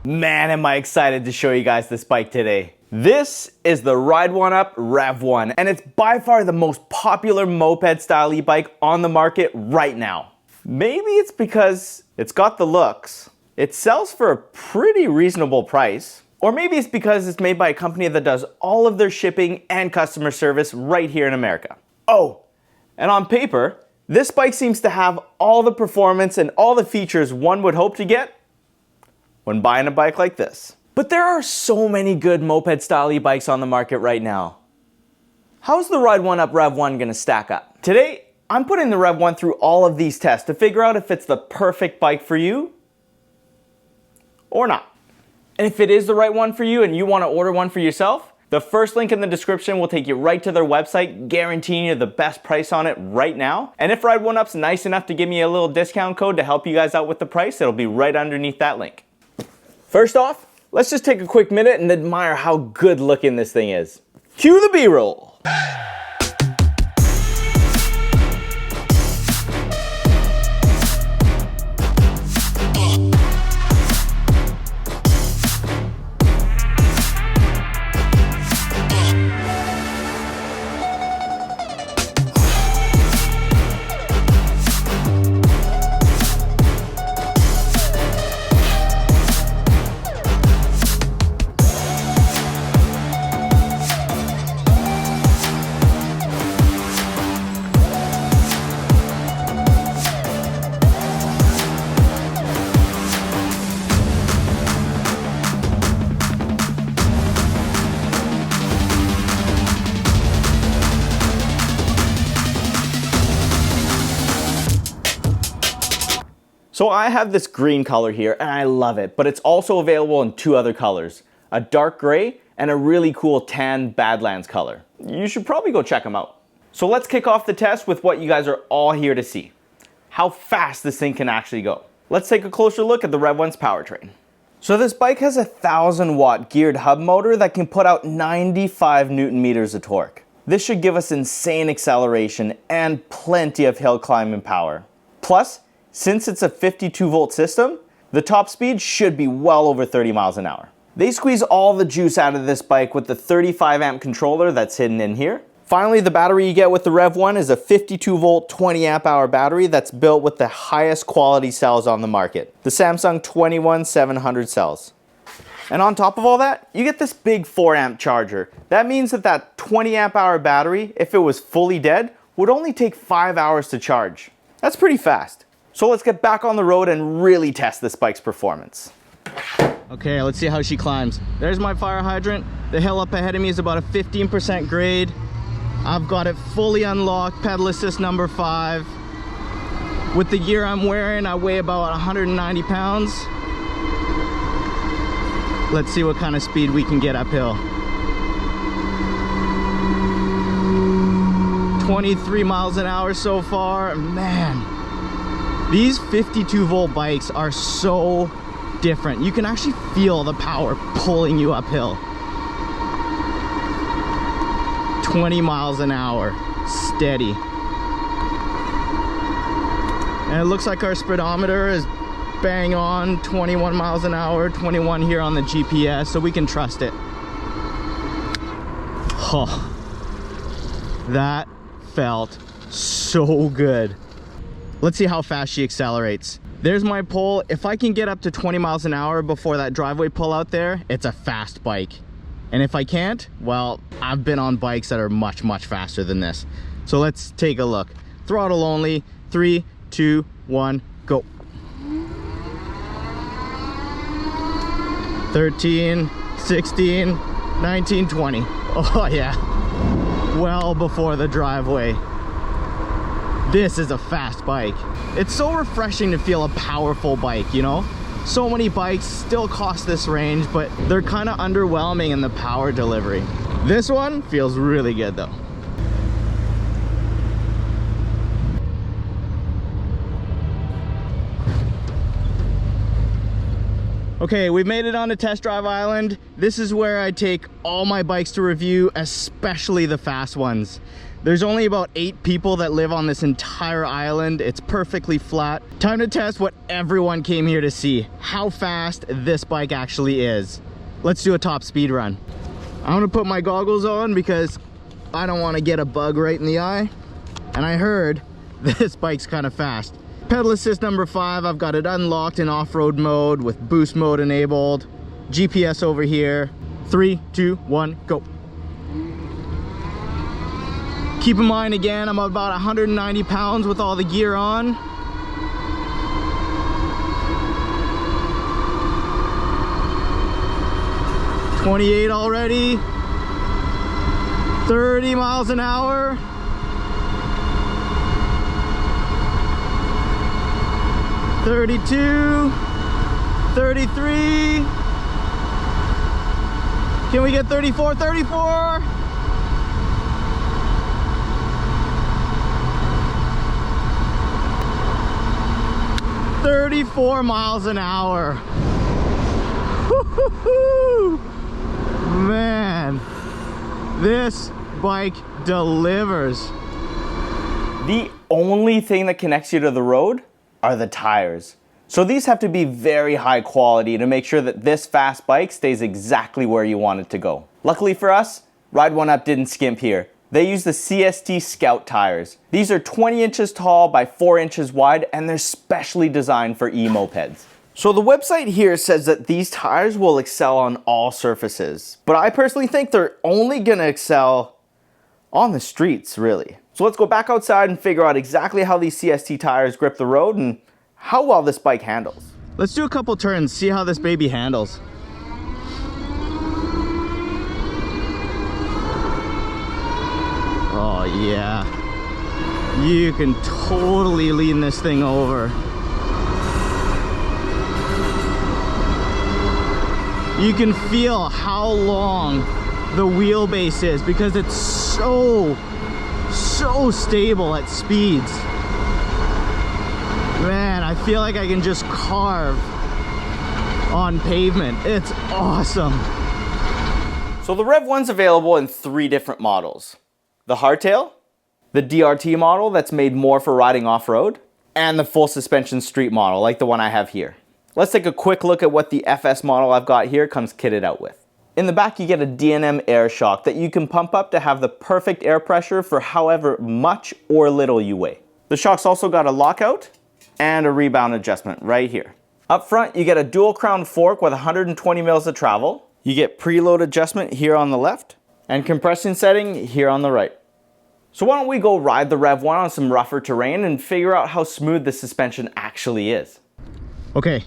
Man, am I excited to show you guys this bike today. This is the Ride One Up Rev 1, and it's by far the most popular moped-style e-bike on the market right now. Maybe it's because it's got the looks, it sells for a pretty reasonable price, or maybe it's because it's made by a company that does all of their shipping and customer service right here in America. Oh, and on paper, this bike seems to have all the performance and all the features one would hope to get when buying a bike like this. But there are so many good moped-style e-bikes on the market right now. How's the Ride One Up Rev 1 gonna stack up? Today, I'm putting the Rev 1 through all of these tests to figure out if it's the perfect bike for you or not. And if it is the right one for you and you want to order one for yourself, the first link in the description will take you right to their website, guaranteeing you the best price on it right now. And if Ride One Up's nice enough to give me a little discount code to help you guys out with the price, it'll be right underneath that link. First off, let's just take a quick minute and admire how good looking this thing is. Cue the B-roll. So I have this green color here and I love it, but it's also available in two other colors, a dark gray and a really cool tan Badlands color. You should probably go check them out. So let's kick off the test with what you guys are all here to see, how fast this thing can actually go. Let's take a closer look at the Rev 1's powertrain. So this bike has a 1,000-watt geared hub motor that can put out 95 Newton meters of torque. This should give us insane acceleration and plenty of hill climbing power. Plus, since it's a 52-volt system, the top speed should be well over 30 miles an hour. They squeeze all the juice out of this bike with the 35-amp controller that's hidden in here. Finally, the battery you get with the Rev 1 is a 52-volt, 20-amp-hour battery that's built with the highest quality cells on the market, the Samsung 21700 cells. And on top of all that, you get this big 4-amp charger. That means that 20-amp-hour battery, if it was fully dead, would only take 5 hours to charge. That's pretty fast. So let's get back on the road and really test this bike's performance. Okay, let's see how she climbs. There's my fire hydrant. The hill up ahead of me is about a 15% grade. I've got it fully unlocked, pedal assist number 5. With the gear I'm wearing, I weigh about 190 pounds. Let's see what kind of speed we can get uphill. 23 miles an hour so far, man. These 52-volt bikes are so different. You can actually feel the power pulling you uphill. 20 miles an hour, steady. And it looks like our speedometer is bang on 21 miles an hour, 21 here on the GPS, so we can trust it. Oh, that felt so good. Let's see how fast she accelerates. There's my pole. If I can get up to 20 miles an hour before that driveway pull out there, it's a fast bike. And if I can't, well, I've been on bikes that are much, much faster than this. So let's take a look. Throttle only, 3, 2, 1, go. 13, 16, 19, 20. Oh yeah, well before the driveway. This is a fast bike. It's so refreshing to feel a powerful bike, you know? So many bikes still cost this range, but they're kind of underwhelming in the power delivery. This one feels really good though. Okay, we've made it on to Test Drive Island. This is where I take all my bikes to review, especially the fast ones. There's only about 8 people that live on this entire island. It's perfectly flat. Time to test what everyone came here to see. How fast this bike actually is. Let's do a top speed run. I'm gonna put my goggles on because I don't want to get a bug right in the eye. And I heard this bike's kind of fast. Pedal assist number 5, I've got it unlocked in off-road mode with boost mode enabled. GPS over here. 3, 2, 1, go. Keep in mind again, I'm about 190 pounds with all the gear on. $28 already. 30 miles an hour. 32. 33. Can we get 34? 34. 34 miles an hour. Man, this bike delivers. The only thing that connects you to the road are the tires. So these have to be very high quality to make sure that this fast bike stays exactly where you want it to go. Luckily for us, Ride One Up didn't skimp here. They use the CST Scout tires. These are 20 inches tall by 4 inches wide, and they're specially designed for e-mopeds. So the website here says that these tires will excel on all surfaces, but I personally think they're only gonna excel on the streets, really. So let's go back outside and figure out exactly how these CST tires grip the road and how well this bike handles. Let's do a couple turns, see how this baby handles. Oh yeah, you can totally lean this thing over. You can feel how long the wheelbase is because it's so stable at speeds. Man, I feel like I can just carve on pavement. It's awesome. So the Rev 1's available in 3 different models. The hardtail, the DRT model that's made more for riding off-road, and the full suspension street model like the one I have here. Let's take a quick look at what the FS model I've got here comes kitted out with. In the back you get a D&M air shock that you can pump up to have the perfect air pressure for however much or little you weigh. The shock's also got a lockout and a rebound adjustment right here. Up front you get a dual crown fork with 120 mils of travel. You get preload adjustment here on the left and compression setting here on the right. So why don't we go ride the Rev 1 on some rougher terrain and figure out how smooth the suspension actually is. Okay,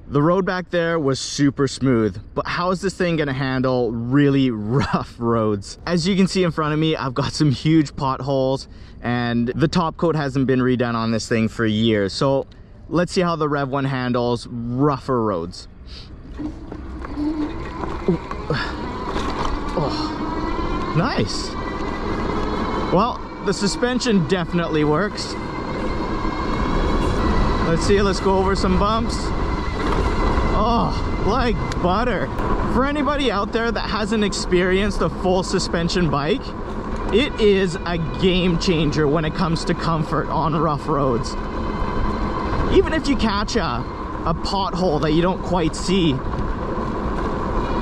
the road back there was super smooth, but how is this thing gonna handle really rough roads? As you can see in front of me, I've got some huge potholes and the top coat hasn't been redone on this thing for years. So let's see how the Rev 1 handles rougher roads. Oh. Nice. Well, the suspension definitely works. Let's see, let's go over some bumps. Oh, like butter. For anybody out there that hasn't experienced a full suspension bike, it is a game changer when it comes to comfort on rough roads. Even if you catch a pothole that you don't quite see,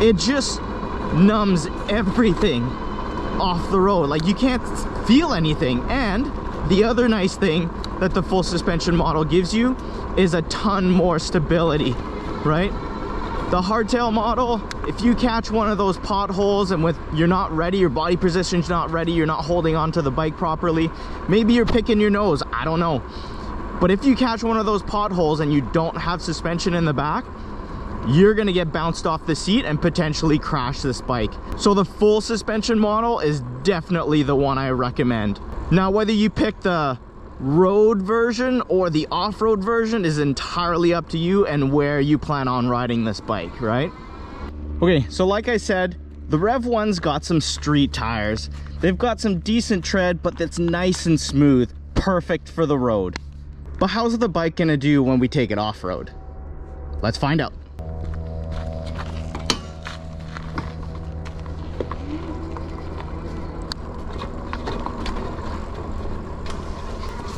it just numbs everything off the road. Like, you can't feel anything. And the other nice thing that the full suspension model gives you is a ton more stability, right? The hardtail model, if you catch one of those potholes and you're not ready, your body position's not ready, you're not holding onto the bike properly, maybe you're picking your nose, I don't know. But if you catch one of those potholes and you don't have suspension in the back, you're gonna get bounced off the seat and potentially crash this bike. So the full suspension model is definitely the one I recommend. Now, whether you pick the road version or the off-road version is entirely up to you and where you plan on riding this bike, right? Okay, so like I said, the Rev 1's got some street tires. They've got some decent tread, but that's nice and smooth, perfect for the road. But how's the bike gonna do when we take it off-road? Let's find out.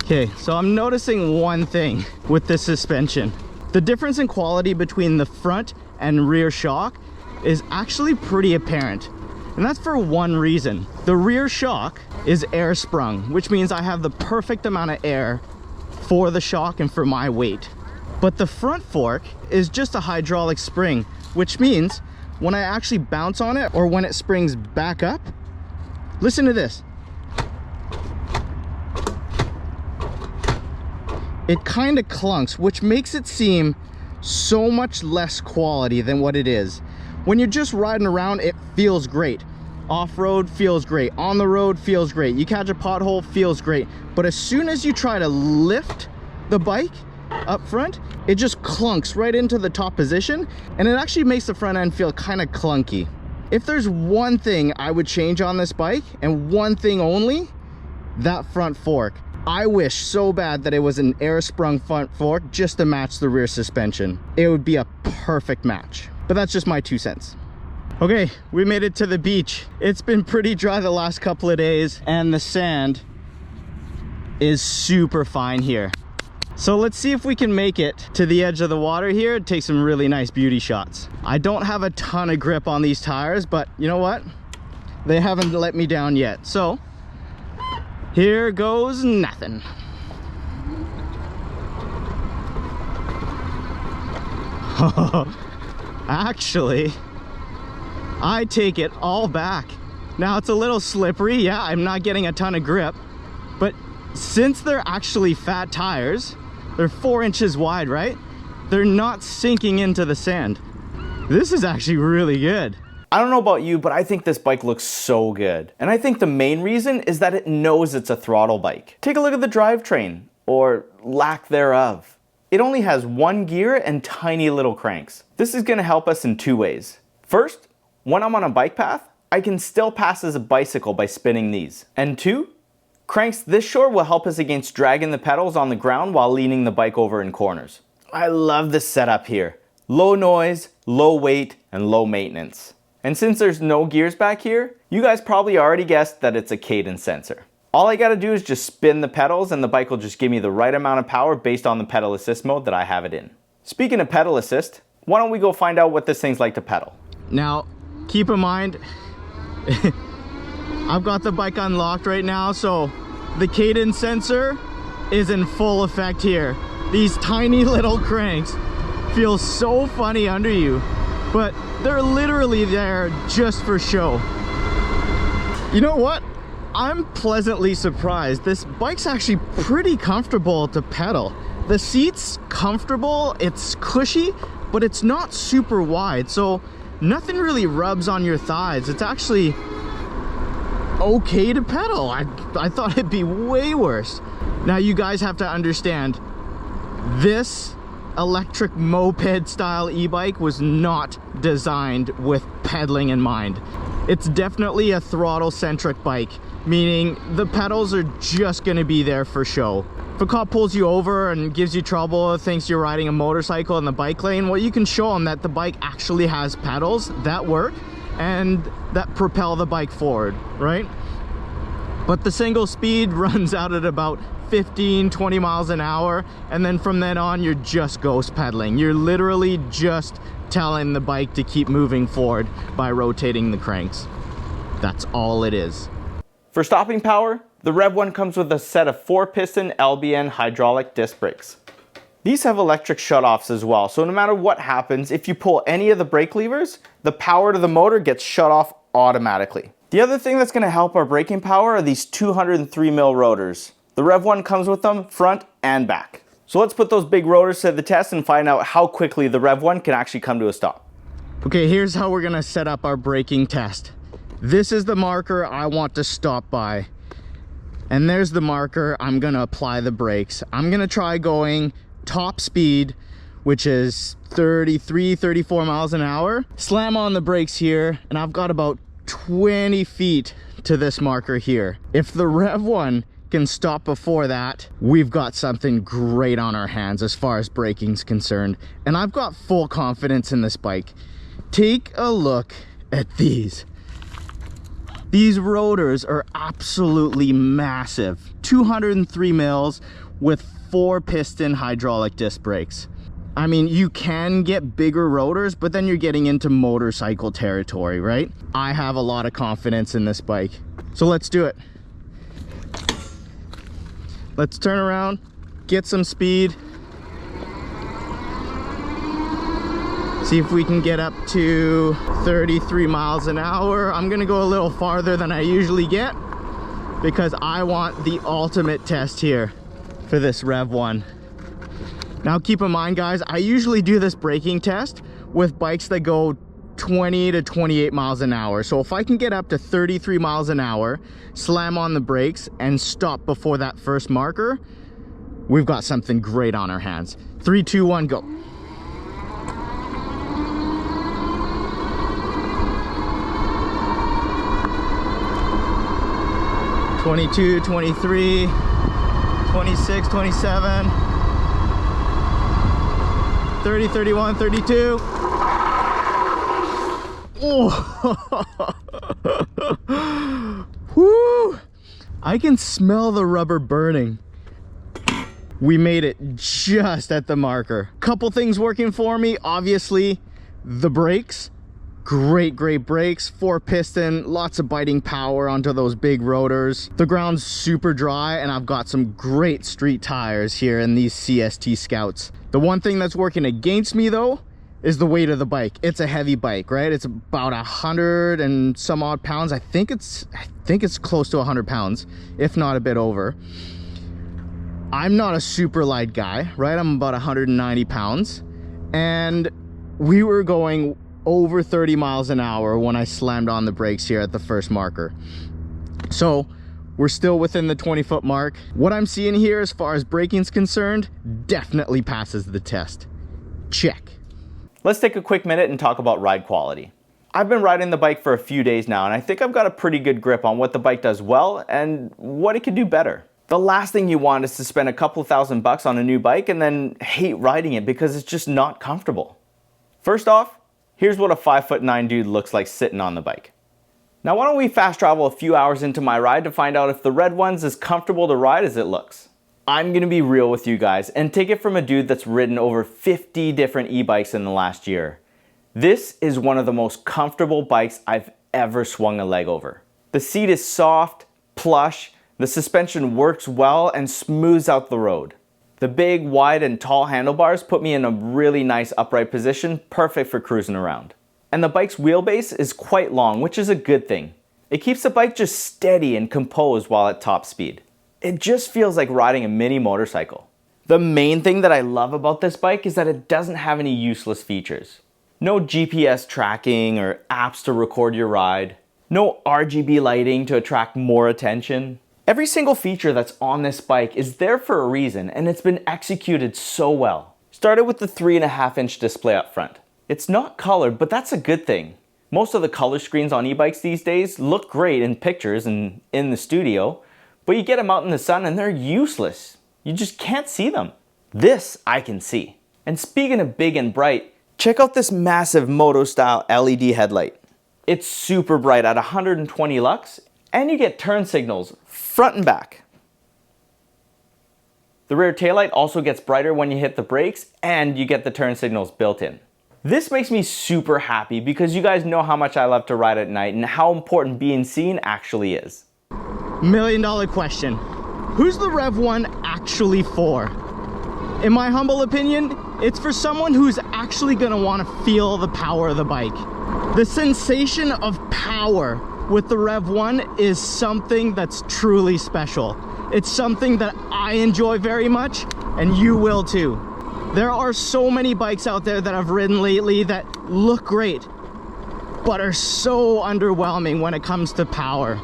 Okay, so I'm noticing one thing with this suspension. The difference in quality between the front and rear shock is actually pretty apparent. And that's for one reason. The rear shock is air sprung, which means I have the perfect amount of air for the shock and for my weight. But the front fork is just a hydraulic spring, which means when I actually bounce on it or when it springs back up, listen to this. It kind of clunks, which makes it seem so much less quality than what it is. When you're just riding around, it feels great. Off-road feels great. On the road feels great. You catch a pothole, feels great. But as soon as you try to lift the bike up front, it just clunks right into the top position, and it actually makes the front end feel kind of clunky. If there's one thing I would change on this bike, and one thing only, that front fork. I wish so bad that it was an air sprung front fork just to match the rear suspension. It would be a perfect match. But that's just my 2 cents. Okay, we made it to the beach. It's been pretty dry the last couple of days, and the sand is super fine here. So let's see if we can make it to the edge of the water here and take some really nice beauty shots. I don't have a ton of grip on these tires, but you know what? They haven't let me down yet. So here goes nothing. Actually, I take it all back. Now it's a little slippery. Yeah, I'm not getting a ton of grip, but since they're actually fat tires, they're 4 inches wide, right? They're not sinking into the sand. This is actually really good. I don't know about you, but I think this bike looks so good. And I think the main reason is that it knows it's a throttle bike. Take a look at the drivetrain, or lack thereof. It only has 1 gear and tiny little cranks. This is gonna help us in 2 ways. First, when I'm on a bike path, I can still pass as a bicycle by spinning these. And 2, cranks this short will help us against dragging the pedals on the ground while leaning the bike over in corners. I love this setup here. Low noise, low weight, and low maintenance. And since there's no gears back here, you guys probably already guessed that it's a cadence sensor. All I gotta do is just spin the pedals and the bike will just give me the right amount of power based on the pedal assist mode that I have it in. Speaking of pedal assist, why don't we go find out what this thing's like to pedal? Now, keep in mind, I've got the bike unlocked right now, so the cadence sensor is in full effect here. These tiny little cranks feel so funny under you, but they're literally there just for show. You know what? I'm pleasantly surprised. This bike's actually pretty comfortable to pedal. The seat's comfortable, it's cushy, but it's not super wide, so nothing really rubs on your thighs. It's actually okay to pedal. I thought it'd be way worse. Now you guys have to understand, this electric moped-style e-bike was not designed with pedaling in mind. It's definitely a throttle-centric bike, meaning the pedals are just gonna be there for show. If a cop pulls you over and gives you trouble, thinks you're riding a motorcycle in the bike lane, well, you can show them that the bike actually has pedals that work and that propel the bike forward, right? But the single speed runs out at about 15-20 miles an hour, and then from then on you're just ghost pedaling. You're literally just telling the bike to keep moving forward by rotating the cranks. That's all it is. For stopping power, the Rev 1 comes with a set of 4-piston LBN hydraulic disc brakes. These have electric shutoffs as well, so no matter what happens, if you pull any of the brake levers, the power to the motor gets shut off automatically. The other thing that's going to help our braking power are these 203mm rotors. The Rev 1 comes with them front and back. So let's put those big rotors to the test and find out how quickly the Rev 1 can actually come to a stop. Okay, here's how we're going to set up our braking test. This is the marker I want to stop by. And there's the marker I'm going to apply the brakes. I'm going to try going top speed, which is 33, 34 miles an hour. Slam on the brakes here, and I've got about 20 feet to this marker here. If the Rev 1 can stop before that, we've got something great on our hands as far as braking's concerned. And I've got full confidence in this bike. Take a look at these. These rotors are absolutely massive. 203 mils with 4-piston hydraulic disc brakes. I mean, you can get bigger rotors, but then you're getting into motorcycle territory, right? I have a lot of confidence in this bike. So let's do it. Let's turn around, get some speed. See if we can get up to 33 miles an hour. I'm gonna go a little farther than I usually get because I want the ultimate test here for this Rev 1. Now keep in mind, guys, I usually do this braking test with bikes that go 20 to 28 miles an hour. So if I can get up to 33 miles an hour, slam on the brakes and stop before that first marker, we've got something great on our hands. 3, 2, 1, go. "22, 23, 26, 27, 30, 31, 32. Oh, whoo! I can smell the rubber burning. We made it just at the marker. Couple things working for me. Obviously, the brakes. Great brakes, 4-piston, lots of biting power onto those big rotors. The ground's super dry, and I've got some great street tires here in these CST Scouts. The one thing that's working against me though is the weight of the bike. It's a heavy bike, right? It's about 100 and some odd pounds. I think it's close to 100 pounds, if not a bit over. I'm not a super light guy, right? I'm about 190 pounds, and we were going over 30 miles an hour when I slammed on the brakes here at the first marker. So we're still within the 20-foot mark. What I'm seeing here as far as braking's concerned definitely passes the test. Check. Let's take a quick minute and talk about ride quality. I've been riding the bike for a few days now, and I think I've got a pretty good grip on what the bike does well and what it could do better. The last thing you want is to spend a couple $1,000 on a new bike and then hate riding it because it's just not comfortable. First off, here's what a 5'9" dude looks like sitting on the bike. Now why don't we fast travel a few hours into my ride to find out if the Red One's as comfortable to ride as it looks. I'm gonna be real with you guys and take it from a dude that's ridden over 50 different e-bikes in the last year. This is one of the most comfortable bikes I've ever swung a leg over. The seat is soft, plush, the suspension works well and smooths out the road. The big, wide, and tall handlebars put me in a really nice upright position, perfect for cruising around. And the bike's wheelbase is quite long, which is a good thing. It keeps the bike just steady and composed while at top speed. It just feels like riding a mini motorcycle. The main thing that I love about this bike is that it doesn't have any useless features. No GPS tracking or apps to record your ride. No RGB lighting to attract more attention. Every single feature that's on this bike is there for a reason, and it's been executed so well. Started with the 3.5-inch display up front. It's not colored, but that's a good thing. Most of the color screens on e-bikes these days look great in pictures and in the studio, but you get them out in the sun and they're useless. You just can't see them. This I can see. And speaking of big and bright, check out this massive Moped-Style LED headlight. It's super bright at 120 lux, and you get turn signals front and back. The rear taillight also gets brighter when you hit the brakes, and you get the turn signals built in. This makes me super happy because you guys know how much I love to ride at night and how important being seen actually is. $1 million question. Who's the Rev 1 actually for? In my humble opinion, it's for someone who's actually gonna wanna feel the power of the bike. The sensation of power with the Rev 1 is something that's truly special. It's something that I enjoy very much, and you will too. There are so many bikes out there that I've ridden lately that look great, but are so underwhelming when it comes to power.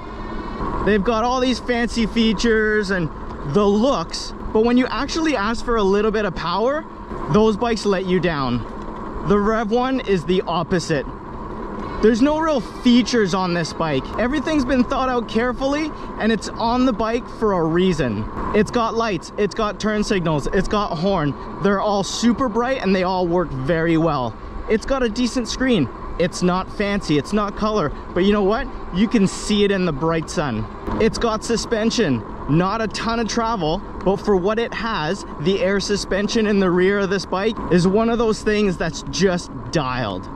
They've got all these fancy features and the looks, but when you actually ask for a little bit of power, those bikes let you down. The Rev 1 is the opposite. There's no real features on this bike. Everything's been thought out carefully, and it's on the bike for a reason. It's got lights, it's got turn signals, it's got horn. They're all super bright and they all work very well. It's got a decent screen. It's not fancy, it's not color, but you know what? You can see it in the bright sun. It's got suspension, not a ton of travel, but for what it has, the air suspension in the rear of this bike is one of those things that's just dialed.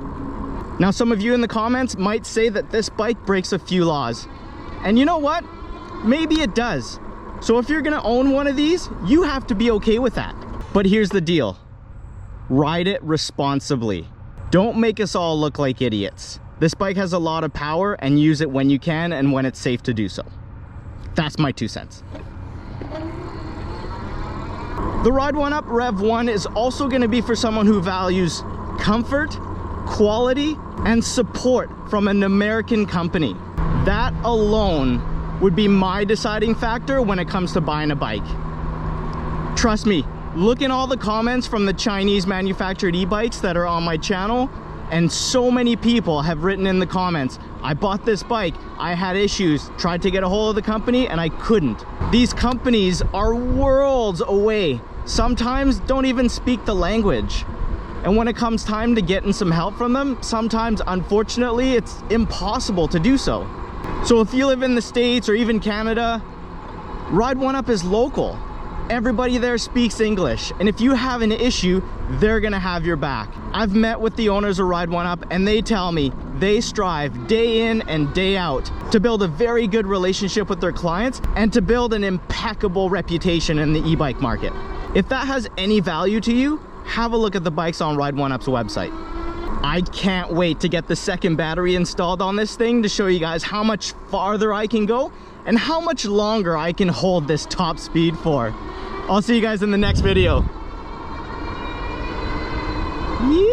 Now, some of you in the comments might say that this bike breaks a few laws. And you know what? Maybe it does. So if you're gonna own one of these, you have to be okay with that. But here's the deal. Ride it responsibly. Don't make us all look like idiots. This bike has a lot of power, and use it when you can and when it's safe to do so. That's my 2 cents. The Ride One Up Rev 1 is also going to be for someone who values comfort, quality, and support from an American company. That alone would be my deciding factor when it comes to buying a bike. Trust me, look in all the comments from the Chinese manufactured e-bikes that are on my channel, and so many people have written in the comments, I bought this bike, I had issues, tried to get a hold of the company and I couldn't. These companies are worlds away, sometimes don't even speak the language. And when it comes time to getting some help from them, sometimes unfortunately it's impossible to do so. So if you live in the States or even Canada, Ride One Up is local. Everybody there speaks English, and if you have an issue, they're gonna have your back. I've met with the owners of Ride One Up, and they tell me they strive day in and day out to build a very good relationship with their clients and to build an impeccable reputation in the e-bike market. If that has any value to you, have a look at the bikes on Ride One Up's website. I can't wait to get the second battery installed on this thing to show you guys how much farther I can go and how much longer I can hold this top speed for. I'll see you guys in the next video. Yeah.